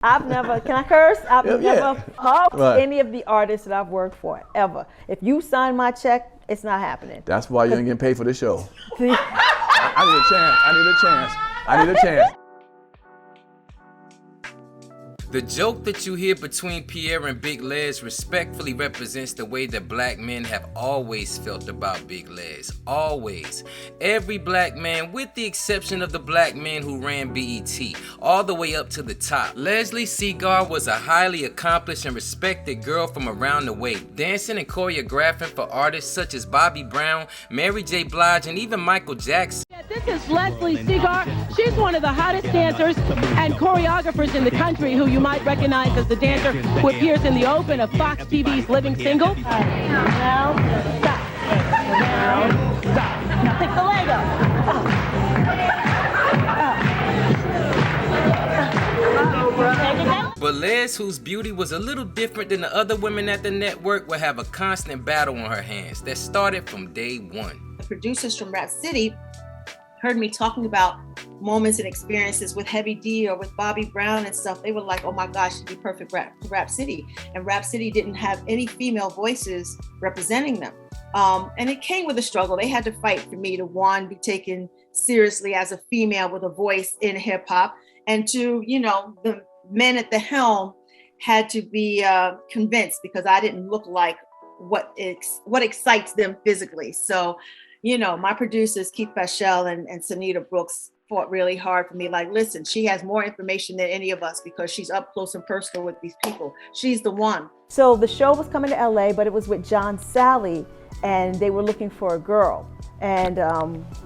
I've never, can I curse? I've Yeah. never huffed Right. any of the artists that I've worked for, ever. If you sign my check, it's not happening. That's why you ain't getting paid for this show. See? I need a chance. I need a chance. I need a chance. The joke that you hear between Pierre and Big Lez respectfully represents the way that black men have always felt about Big Lez. Always. Every black man, with the exception of the black men who ran BET, all the way up to the top. Leslie Seagar was a highly accomplished and respected girl from around the way, dancing and choreographing for artists such as Bobby Brown, Mary J. Blige, and even Michael Jackson. This is Leslie Seagar. She's one of the hottest dancers and choreographers in the country who you might recognize as the dancer who appears in the open of Fox TV's Living Single. Now, stop. Now, stop. Now, pick the leg up. But Lez, whose beauty was a little different than the other women at the network, would have a constant battle on her hands that started from day one. The producers from Rap City heard me talking about moments and experiences with Heavy D or with Bobby Brown and stuff. They were like, oh my gosh, she'd be perfect for Rap City. And Rap City didn't have any female voices representing them. And it came with a struggle. They had to fight for me to, one, be taken seriously as a female with a voice in hip hop, and two, you know, the men at the helm had to be convinced, because I didn't look like what excites them physically. So, you know, my producers, Keith Paschal and Sanita Brooks, fought really hard for me. Like, listen, she has more information than any of us because she's up close and personal with these people. She's the one. So the show was coming to LA, but it was with John Sally, and they were looking for a girl. And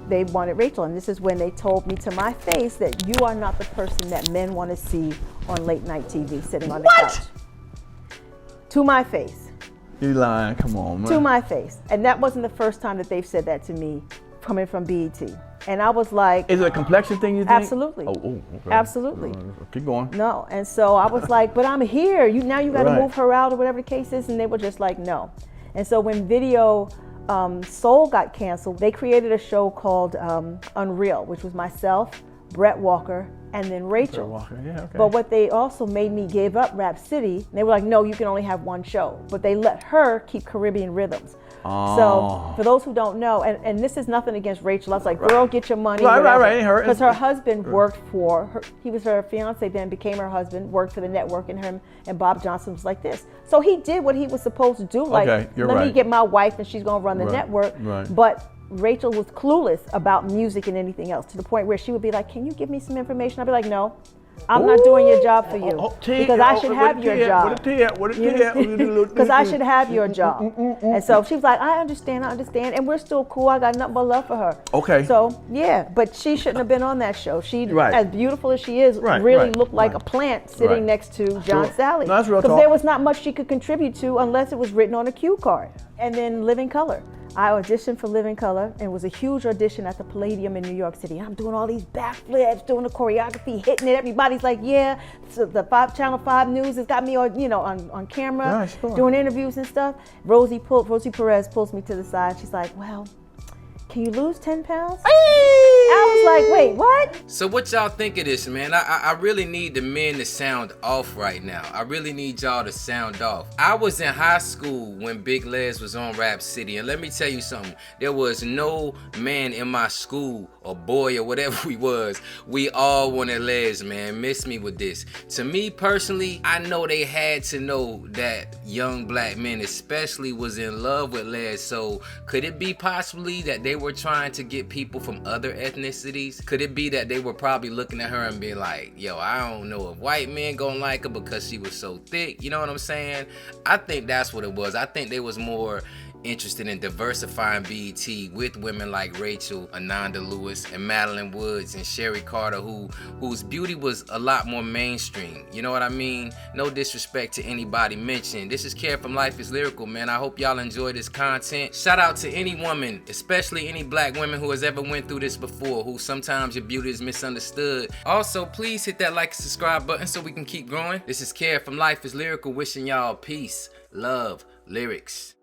they wanted Rachel. And this is when they told me to my face that you are not the person that men want to see on late night TV sitting on the couch. To my face. You lying, come on, man. To my face. And that wasn't the first time that they've said that to me coming from BET. And I was like... Is it a complexion thing, you think? Absolutely. Okay. Absolutely. Keep going. No, and so I was like, but I'm here. Now you got to Right. move her out or whatever the case is. And they were just like, no. And so when Video Soul got canceled, they created a show called Unreal, which was myself, Brett Walker, and then Rachel. Walker. Yeah, okay. But what they also made me give up Rap City. They were like, no, you can only have one show. But they let her keep Caribbean Rhythms. Oh. So for those who don't know, and this is nothing against Rachel. I was like, girl, get your money. Right. Because her husband worked for her. He was her fiance, then became her husband, worked for the network, and him and Bob Johnson was like this. So he did what he was supposed to do. Like, Okay, you're let me right. get my wife and she's going to run the network. Right. But Rachel was clueless about music and anything else, to the point where she would be like, can you give me some information? I'd be like, no. I'm not doing your job for you, because I should have your job. Because I should have your job. And so she was like, I understand, and we're still cool. I got nothing but love for her. Okay. So yeah, but she shouldn't have been on that show. She, Right. as beautiful as she is, Right, really right, looked like right. a plant sitting Right. next to John Sally. No, that's real Because talk. there was not much she could contribute to unless it was written on a cue card. And then Living Color. I auditioned for Living Color, and it was a huge audition at the Palladium in New York City. I'm doing all these backflips, doing the choreography, hitting it. Everybody's like, yeah. So the Channel 5 News has got me on camera, Yeah, sure. doing interviews and stuff. Rosie Perez pulls me to the side. She's like, well, can you lose 10 pounds? I was like, wait, what? So what y'all think of this, man? I really need the men to sound off right now. I really need y'all to sound off. I was in high school when Big Lez was on Rap City, and let me tell you something. There was no man in my school, or boy, or whatever we was. We all wanted Lez, man. Miss me with this. To me personally, I know they had to know that young black men especially was in love with Lez. So could it be possibly that they were trying to get people from other ethnicities? Could it be that they were probably looking at her and being like, yo, I don't know if white men gonna like her because she was so thick, you know what I'm saying? I think that's what it was. I think they was more interested in diversifying BET with women like Rachel, Ananda Lewis, and Madeline Woods, and Sherry Carter, whose beauty was a lot more mainstream. You know what I mean? No disrespect to anybody mentioned. This is Care from Life is Lyrical, man. I hope y'all enjoy this content. Shout out to any woman, especially any black women who has ever went through this before, who sometimes your beauty is misunderstood. Also, please hit that like and subscribe button so we can keep growing. This is Care from Life is Lyrical, wishing y'all peace, love, lyrics.